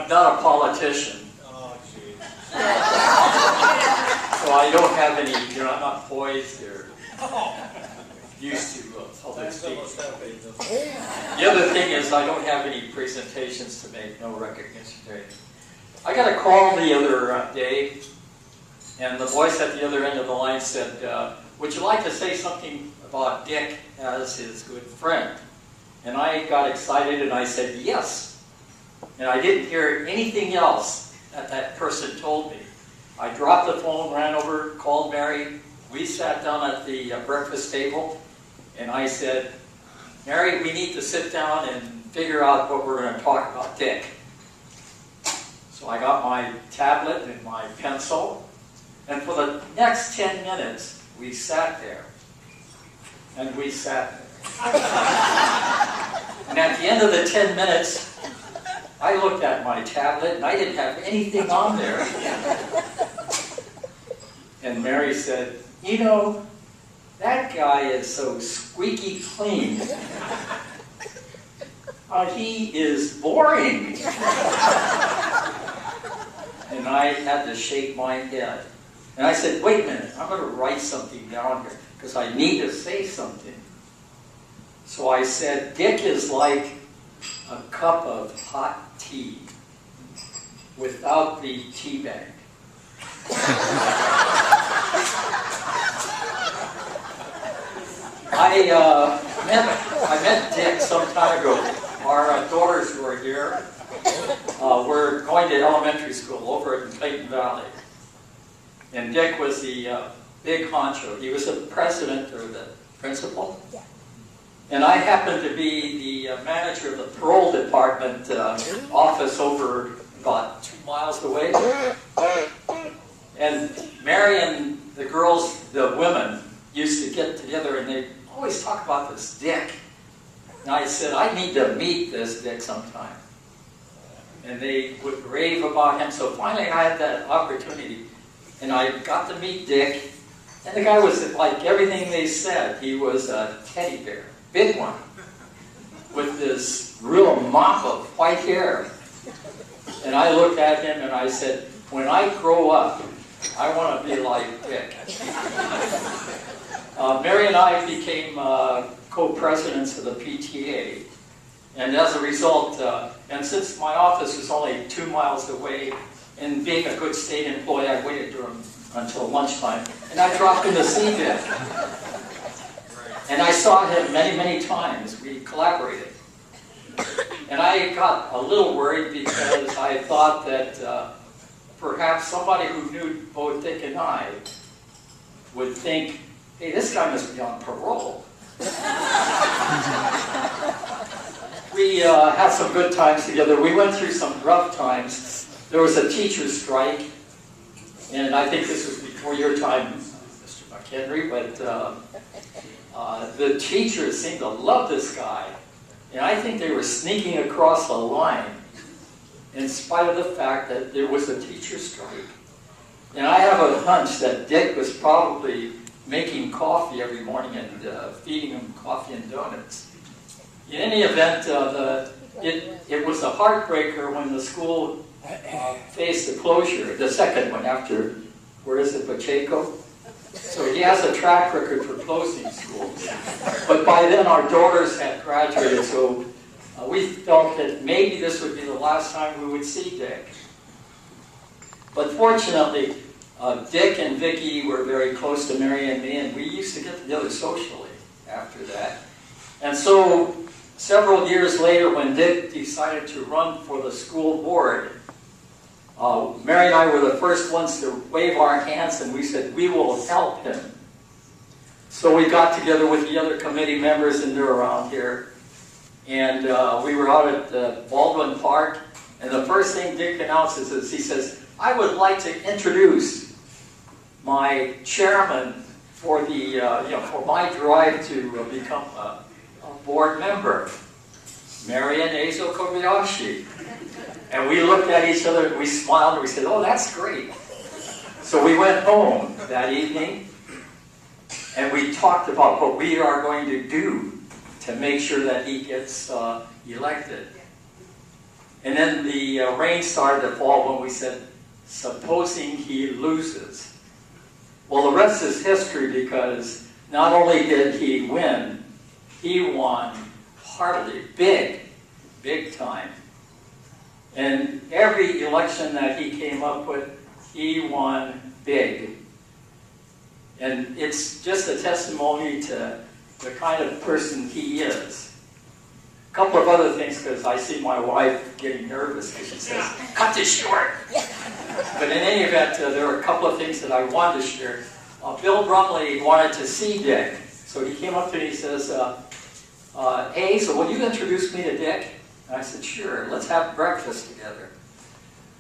I'm not a politician. Oh, geez. So I don't have any, I'm not poised or used to public speaking. The other thing is I don't have any presentations to make, no recognition day. I got a call the other day, and the voice at the other end of the line said, would you like to say something about Dick as his good friend? And I got excited and I said, yes. And I didn't hear anything else that person told me. I dropped the phone, ran over, called Mary. We sat down at the breakfast table, and I said, Mary, we need to sit down and figure out what we're going to talk about Dick. So I got my tablet and my pencil, and for the next 10 minutes, we sat there. And we sat there. And at the end of the 10 minutes, I looked at my tablet and I didn't have anything on there. And Mary said, that guy is so squeaky clean. He is boring. And I had to shake my head. And I said, wait a minute, I'm going to write something down here because I need to say something. So I said, Dick is like a cup of hot tea without the tea bag. I met Dick some time ago. Our daughters were here. We're going to elementary school over in Clayton Valley. And Dick was the big honcho. He was the president or the principal. Yeah. And I happened to be the manager of the parole department office over about 2 miles away. And Mary and the girls, the women, used to get together and they always talk about this Dick. And I said, I need to meet this Dick sometime. And they would rave about him. So finally I had that opportunity. And I got to meet Dick. And the guy was like everything they said. He was a teddy bear. Big one, with this real mop of white hair. And I looked at him and I said, when I grow up, I want to be like Dick. Mary and I became co-presidents of the PTA. And as a result, and since my office was only 2 miles away, and being a good state employee, I waited until lunchtime, and I dropped in to see Dick. And I saw him many, many times. We collaborated. And I got a little worried because I thought that perhaps somebody who knew both Dick and I would think, hey, this guy must be on parole. We had some good times together. We went through some rough times. There was a teacher's strike, and I think this was before your time, Mr. McHenry, but the teachers seemed to love this guy. And I think they were sneaking across the line in spite of the fact that there was a teacher's strike. And I have a hunch that Dick was probably making coffee every morning and feeding them coffee and donuts. In any event, it was a heartbreaker when the school faced the closure, the second one after, where is it, Pacheco? So he has a track record for closing schools. But by then our daughters had graduated, so we felt that maybe this would be the last time we would see Dick. But fortunately, Dick and Vicki were very close to Mary and me, and we used to get together socially after that. And so several years later, when Dick decided to run for the school board, Mary and I were the first ones to wave our hands, and we said, we will help him. So we got together with the other committee members, and they're around here. And we were out at Baldwin Park, and the first thing Dick announces is, he says, I would like to introduce my chairman for the, for my drive to become a board member, Mary and Eizo Kobayashi. And we looked at each other and we smiled and we said, oh, that's great. So we went home that evening and we talked about what we are going to do to make sure that he gets elected. And then the rain started to fall when we said, supposing he loses. Well, the rest is history, because not only did he win, he won heartily, big time. And every election that he came up with, he won big. And it's just a testimony to the kind of person he is. A couple of other things, because I see my wife getting nervous because she says, cut this short. But in any event, there are a couple of things that I wanted to share. Bill Brumley wanted to see Dick. So he came up to me and he says, hey, so will you introduce me to Dick? And I said, sure, let's have breakfast together.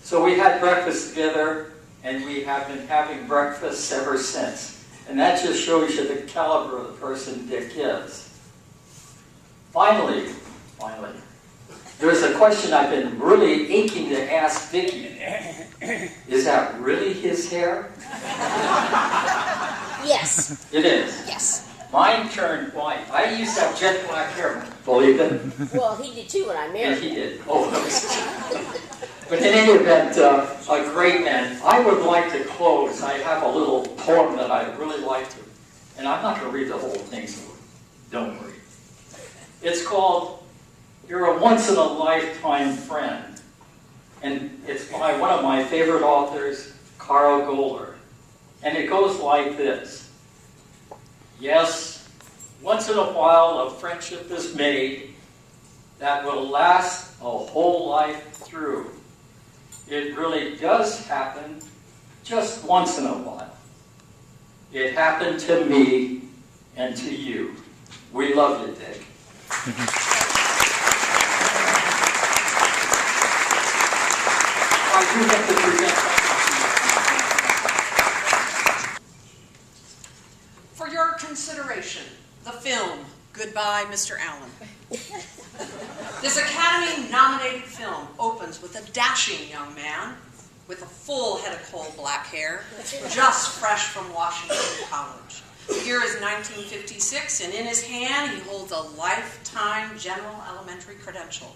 So we had breakfast together, and we have been having breakfast ever since. And that just shows you the caliber of the person Dick is. Finally, there's a question I've been really aching to ask Vicki. Is that really his hair? Yes. It is? Yes. Mine turned white. I used to have jet black hair, believe it? Well, he did too when I married And he did. Oh, but in any event, a great man. I would like to close. I have a little poem that I'd really like to, and I'm not going to read the whole thing, so don't worry. It's called You're a Once-in-a-Lifetime Friend. And it's by one of my favorite authors, Carl Goller. And it goes like this. Yes, once in a while a friendship is made that will last a whole life through. It really does happen just once in a while. It happened to me and to you. We love you, Dick. I do have to present. For your consideration, the film, Goodbye, Mr. Allen. This Academy-nominated film opens with a dashing young man with a full head of coal black hair, just fresh from Washington College. The year is 1956, and in his hand he holds a lifetime general elementary credential.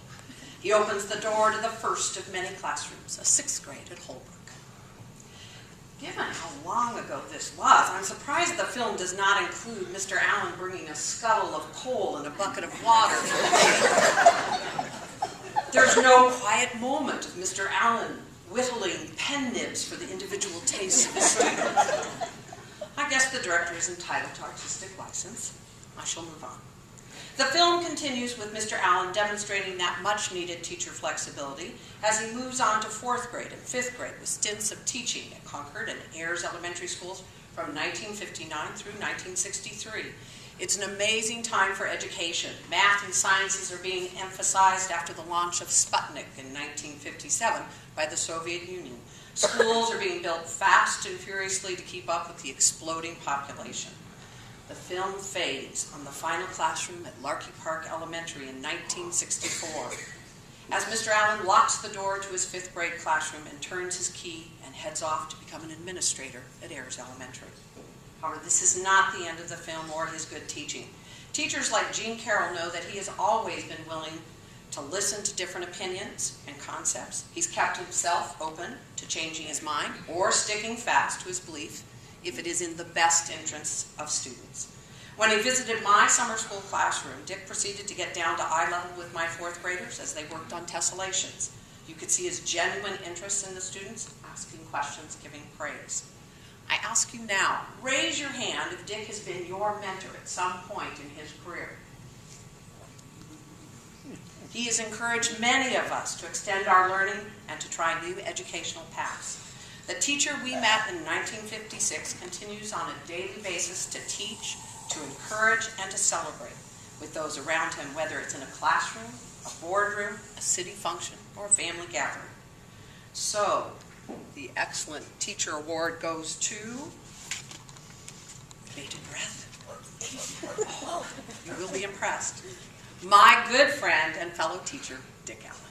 He opens the door to the first of many classrooms, a 6th grade at Holbrook. Given how long ago this was, I'm surprised the film does not include Mr. Allen bringing a scuttle of coal and a bucket of water. There's no quiet moment of Mr. Allen whittling pen nibs for the individual tastes of his students. I guess the director is entitled to artistic license. I shall move on. The film continues with Mr. Allen demonstrating that much-needed teacher flexibility as he moves on to 4th grade and 5th grade with stints of teaching at Concord and Ayers Elementary Schools from 1959 through 1963. It's an amazing time for education. Math and sciences are being emphasized after the launch of Sputnik in 1957 by the Soviet Union. Schools are being built fast and furiously to keep up with the exploding population. The film fades on the final classroom at Larky Park Elementary in 1964. As Mr. Allen locks the door to his 5th grade classroom and turns his key and heads off to become an administrator at Ayers Elementary. However, this is not the end of the film or his good teaching. Teachers like Jean Carroll know that he has always been willing to listen to different opinions and concepts. He's kept himself open to changing his mind or sticking fast to his belief if it is in the best interests of students. When he visited my summer school classroom, Dick proceeded to get down to eye level with my 4th graders as they worked on tessellations. You could see his genuine interest in the students, asking questions, giving praise. I ask you now, raise your hand if Dick has been your mentor at some point in his career. He has encouraged many of us to extend our learning and to try new educational paths. The teacher we met in 1956 continues on a daily basis to teach, to encourage, and to celebrate with those around him, whether it's in a classroom, a boardroom, a city function, or a family gathering. So, the Excellent Teacher Award goes to, bated breath, oh, you will be impressed, my good friend and fellow teacher, Dick Allen.